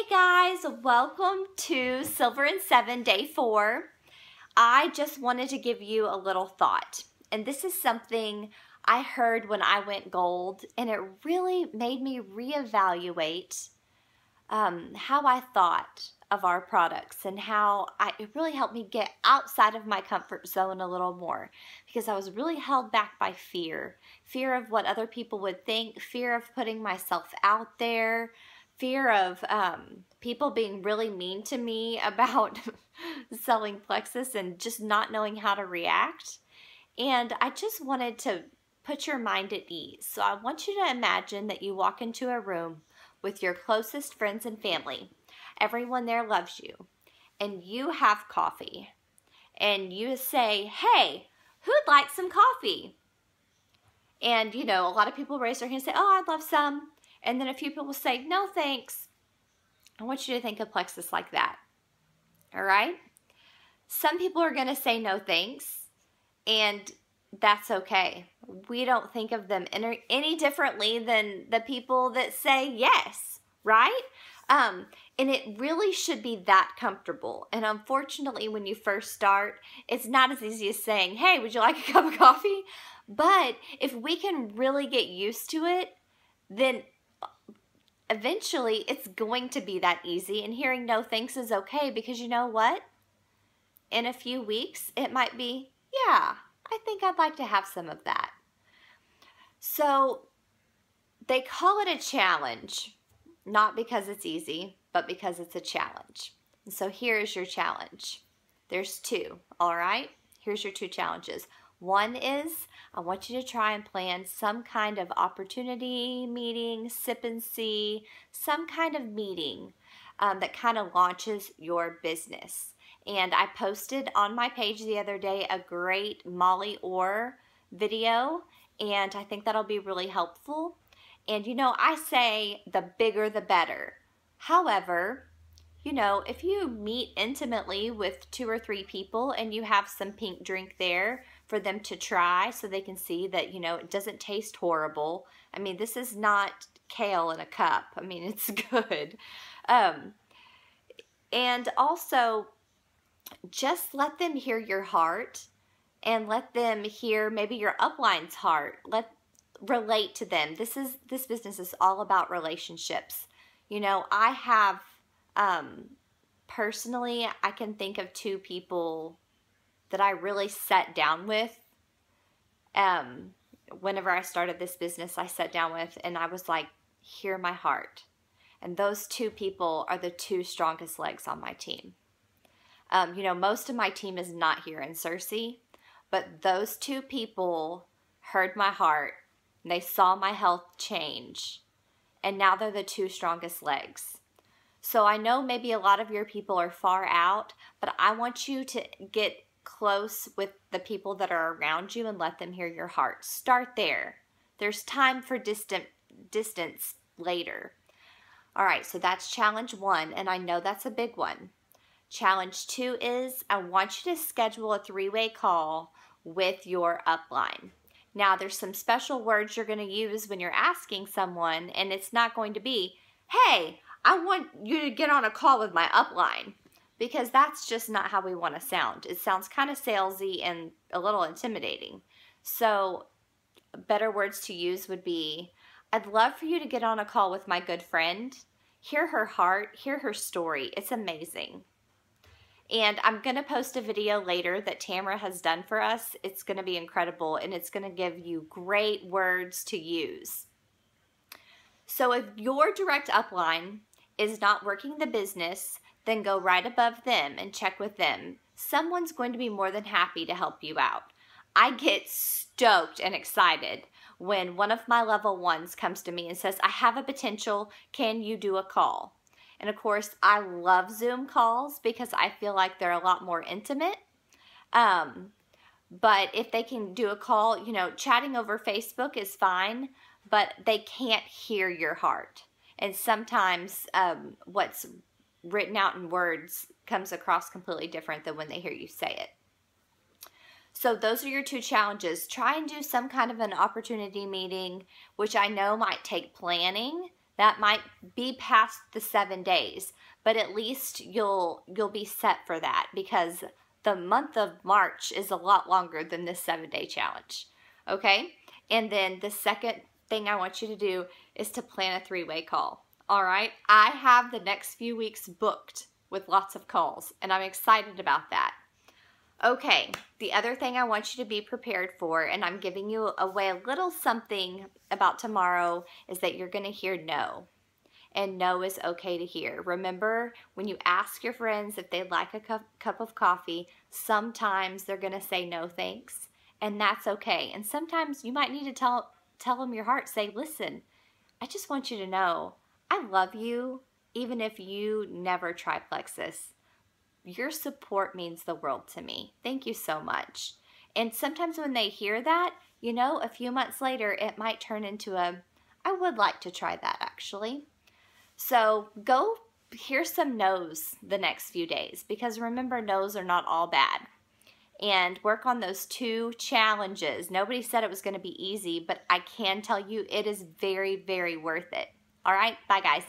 guys, welcome to Silver and Seven, day 4. I just wanted to give you a little thought, and this is something I heard when I went gold, and it really made me reevaluate how I thought of our products and how it really helped me get outside of my comfort zone a little more, because I was really held back by fear of what other people would think, fear of putting myself out there, fear of people being really mean to me about selling Plexus and just not knowing how to react. And I just wanted to put your mind at ease. So I want you to imagine that you walk into a room with your closest friends and family. Everyone there loves you, and you have coffee, and you say, "Hey, who'd like some coffee?" And you know, a lot of people raise their hand and say, "Oh, I'd love some." And then a few people say, "No, thanks." I want you to think of Plexus like that. All right? Some people are going to say no thanks, and that's okay. We don't think of them any differently than the people that say yes, right? And it really should be that comfortable. And unfortunately, when you first start, it's not as easy as saying, "Hey, would you like a cup of coffee?" But if we can really get used to it, then eventually it's going to be that easy, and hearing no thanks is okay, because you know what? In a few weeks, it might be, "Yeah, I think I'd like to have some of that." So they call it a challenge, not because it's easy, but because it's a challenge. And so here's your challenge. There's 2, all right? Here's your 2 challenges. One is, I want you to try and plan some kind of opportunity meeting, sip and see, some kind of meeting that kind of launches your business. And I posted on my page the other day a great Molly Orr video, and I think that'll be really helpful. And you know, I say the bigger the better. However, you know, if you meet intimately with 2 or 3 people and you have some pink drink there for them to try so they can see that, you know, it doesn't taste horrible. I mean, this is not kale in a cup. I mean, it's good. And also, just let them hear your heart, and let them hear maybe your upline's heart. Relate to them. This business is all about relationships. You know, I have personally, I can think of 2 people that I really sat down with. Whenever I started this business, I sat down with, and I was like, "Hear my heart." And those 2 people are the 2 strongest legs on my team. You know, most of my team is not here in Searcy, but those 2 people heard my heart, and they saw my health change, and now they're the 2 strongest legs. So I know maybe a lot of your people are far out, but I want you to get close with the people that are around you and let them hear your heart. Start there. There's time for distance later. All right, so that's challenge 1, and I know that's a big one. Challenge 2 is, I want you to schedule a 3-way call with your upline. Now, there's some special words you're going to use when you're asking someone, and it's not going to be, "Hey, I want you to get on a call with my upline," because that's just not how we want to sound. It sounds kind of salesy and a little intimidating. So better words to use would be, "I'd love for you to get on a call with my good friend. Hear her heart, hear her story. It's amazing." And I'm going to post a video later that Tamara has done for us. It's going to be incredible, and it's going to give you great words to use. So if your direct upline is not working the business, then go right above them and check with them. Someone's going to be more than happy to help you out. I get stoked and excited when one of my level 1s comes to me and says, "I have a potential, can you do a call?" And of course, I love Zoom calls because I feel like they're a lot more intimate. But if they can do a call, you know, chatting over Facebook is fine, but they can't hear your heart. And sometimes what's written out in words comes across completely different than when they hear you say it. So those are your 2 challenges. Try and do some kind of an opportunity meeting, which I know might take planning That might be past the 7 days, but at least you'll be set for that, because the month of March is a lot longer than this 7-day challenge. Okay? And then the second thing I want you to do is to plan a 3-way call. All right? I have the next few weeks booked with lots of calls, and I'm excited about that. Okay, the other thing I want you to be prepared for, and I'm giving you away a little something about tomorrow, is that you're going to hear no. And no is okay to hear. Remember, when you ask your friends if they'd like a cup of coffee, sometimes they're going to say no thanks, and that's okay. And sometimes you might need to tell them your heart, say, listen, I just want you to know I love you, even if you never try Plexus. Your support means the world to me. Thank you so much. And sometimes when they hear that, you know, a few months later, it might turn into a, I would like to try that actually. So go hear some no's the next few days, because remember, no's are not all bad. And work on those 2 challenges. Nobody said it was going to be easy, but I can tell you it is very, very worth it. All right, bye guys.